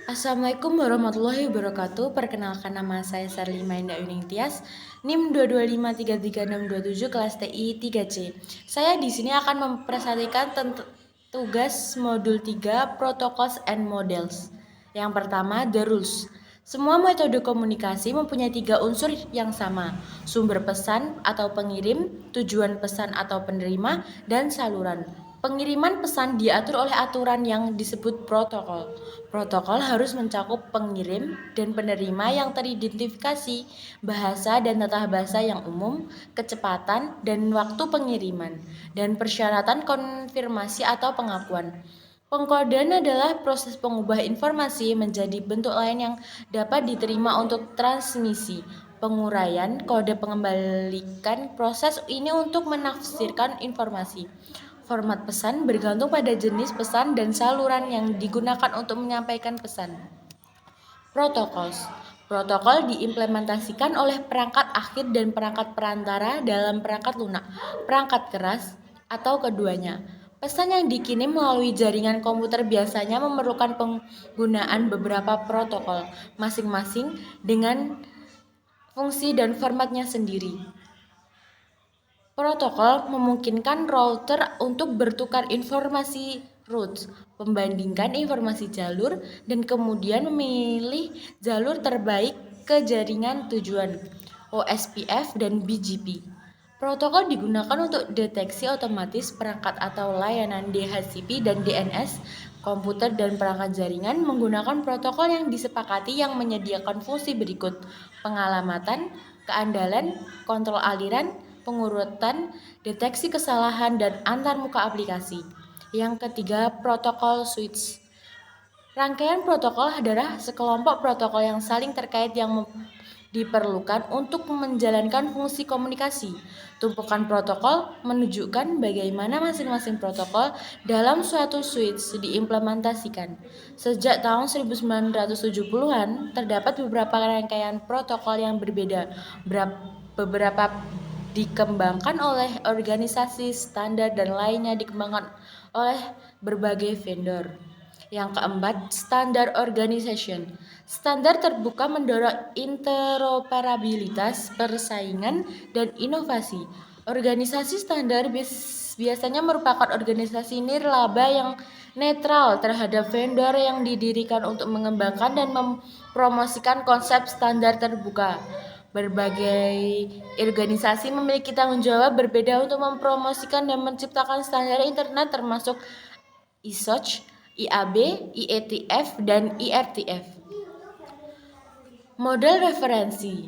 Assalamualaikum warahmatullahi wabarakatuh. Perkenalkan, nama saya Sarli Mainda Yuning Tias, NIM 225336627 kelas TI 3C. Saya di sini akan mempresentasikan tugas modul 3 Protocols and Models. Yang pertama, the rules. Semua metode komunikasi mempunyai 3 unsur yang sama: sumber pesan atau pengirim, tujuan pesan atau penerima, dan saluran. Pengiriman pesan diatur oleh aturan yang disebut protokol. Protokol harus mencakup pengirim dan penerima yang teridentifikasi, bahasa dan tata bahasa yang umum, kecepatan dan waktu pengiriman, dan persyaratan konfirmasi atau pengakuan. Pengkodean adalah proses pengubah informasi menjadi bentuk lain yang dapat diterima untuk transmisi. Penguraian kode pengembalikan proses ini untuk menafsirkan informasi. Format pesan bergantung pada jenis pesan dan saluran yang digunakan untuk menyampaikan pesan. Protocols. Protokol diimplementasikan oleh perangkat akhir dan perangkat perantara dalam perangkat lunak, perangkat keras, atau keduanya. Pesan yang dikirim melalui jaringan komputer biasanya memerlukan penggunaan beberapa protokol, masing-masing dengan fungsi dan formatnya sendiri. Protokol memungkinkan router untuk bertukar informasi routes, membandingkan informasi jalur, dan kemudian memilih jalur terbaik ke jaringan tujuan OSPF dan BGP. Protokol digunakan untuk deteksi otomatis perangkat atau layanan DHCP dan DNS. Komputer dan perangkat jaringan menggunakan protokol yang disepakati yang menyediakan fungsi berikut: pengalamatan, keandalan, kontrol aliran, pengurutan, deteksi kesalahan, dan antarmuka aplikasi. Yang ketiga, protokol switch. Rangkaian protokol adalah sekelompok protokol yang saling terkait yang diperlukan untuk menjalankan fungsi komunikasi. Tumpukan protokol menunjukkan bagaimana masing-masing protokol dalam suatu switch diimplementasikan. Sejak tahun 1970-an, terdapat beberapa rangkaian protokol yang berbeda. Beberapa dikembangkan oleh organisasi standar dan lainnya dikembangkan oleh berbagai vendor. Yang keempat, standar organization. Standar terbuka mendorong interoperabilitas, persaingan, dan inovasi. Organisasi standar biasanya merupakan organisasi nirlaba yang netral terhadap vendor yang didirikan untuk mengembangkan dan mempromosikan konsep standar terbuka. Berbagai organisasi memiliki tanggung jawab berbeda untuk mempromosikan dan menciptakan standar internet termasuk ISOC, IAB, IETF, dan IRTF. Model referensi.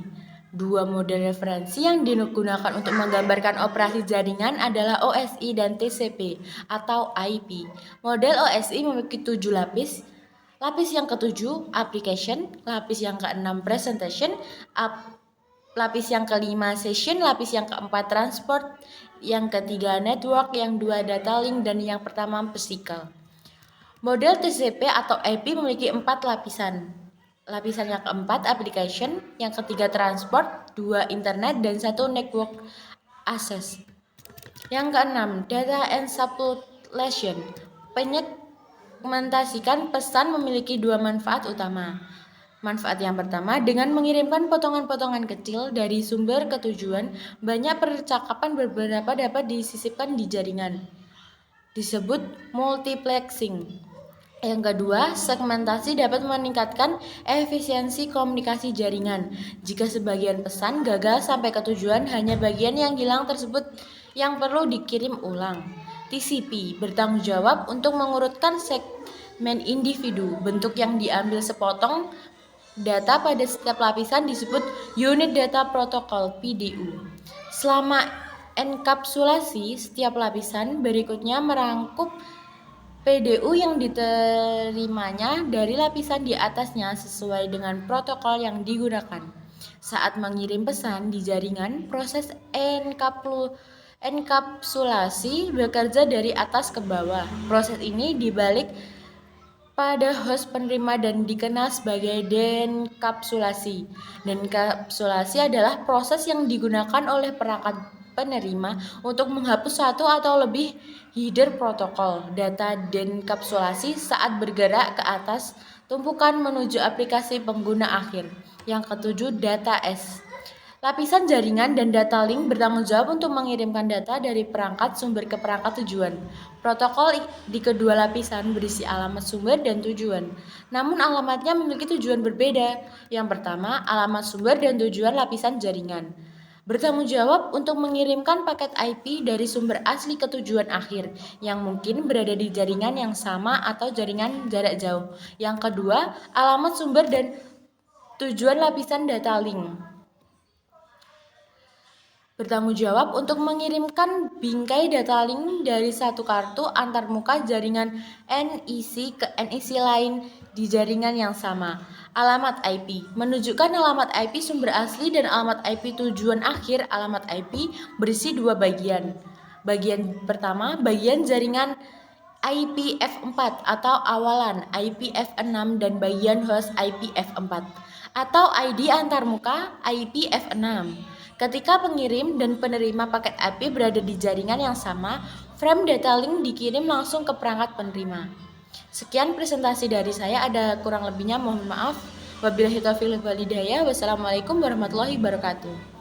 Dua model referensi yang digunakan untuk menggambarkan operasi jaringan adalah OSI dan TCP atau IP. Model OSI memiliki 7 lapis. Lapis yang ke-7 application, lapis yang ke-6 presentation, lapis yang ke-5 session, lapis yang ke-4 transport, yang ke-3 network, yang 2 data link, dan yang pertama physical. Model TCP atau IP memiliki 4 lapisan. Lapisan yang ke-4 application, yang ke-3 transport, 2 internet, dan 1 network access. Yang ke-6 data encapsulation. Penyegmentasikan pesan memiliki 2 manfaat utama. Manfaat yang pertama, dengan mengirimkan potongan-potongan kecil dari sumber ke tujuan, banyak percakapan beberapa dapat disisipkan di jaringan. Disebut multiplexing. Yang kedua, segmentasi dapat meningkatkan efisiensi komunikasi jaringan. Jika sebagian pesan gagal sampai ke tujuan, hanya bagian yang hilang tersebut yang perlu dikirim ulang. TCP bertanggung jawab untuk mengurutkan segmen individu. Bentuk yang diambil sepotong data pada setiap lapisan disebut Unit Data Protocol (PDU). Selama enkapsulasi, setiap lapisan berikutnya merangkup PDU yang diterimanya dari lapisan di atasnya sesuai dengan protokol yang digunakan. Saat mengirim pesan di jaringan, proses enkapsulasi bekerja dari atas ke bawah. Proses ini dibalik pada host penerima dan dikenal sebagai denkapsulasi. Denkapsulasi adalah proses yang digunakan oleh perangkat penerima untuk menghapus satu atau lebih header protokol data denkapsulasi saat bergerak ke atas tumpukan menuju aplikasi pengguna akhir. Yang ketujuh, data S. Lapisan jaringan dan data link bertanggung jawab untuk mengirimkan data dari perangkat sumber ke perangkat tujuan. Protokol di kedua lapisan berisi alamat sumber dan tujuan. Namun alamatnya memiliki tujuan berbeda. Yang pertama, alamat sumber dan tujuan lapisan jaringan bertanggung jawab untuk mengirimkan paket IP dari sumber asli ke tujuan akhir yang mungkin berada di jaringan yang sama atau jaringan jarak jauh. Yang kedua, alamat sumber dan tujuan lapisan data link bertanggung jawab untuk mengirimkan bingkai data link dari satu kartu antarmuka jaringan NEC ke NEC lain di jaringan yang sama. Alamat IP menunjukkan alamat IP sumber asli dan alamat IP tujuan akhir. Alamat IP berisi dua bagian. Bagian pertama, bagian jaringan IPv4 atau awalan IPv6 dan bagian host IPv4 atau ID antarmuka IPv6. Ketika pengirim dan penerima paket IP berada di jaringan yang sama, frame data link dikirim langsung ke perangkat penerima. Sekian presentasi dari saya, ada kurang lebihnya mohon maaf. Wabillahi taufiq wal hidayah. Wassalamualaikum warahmatullahi wabarakatuh.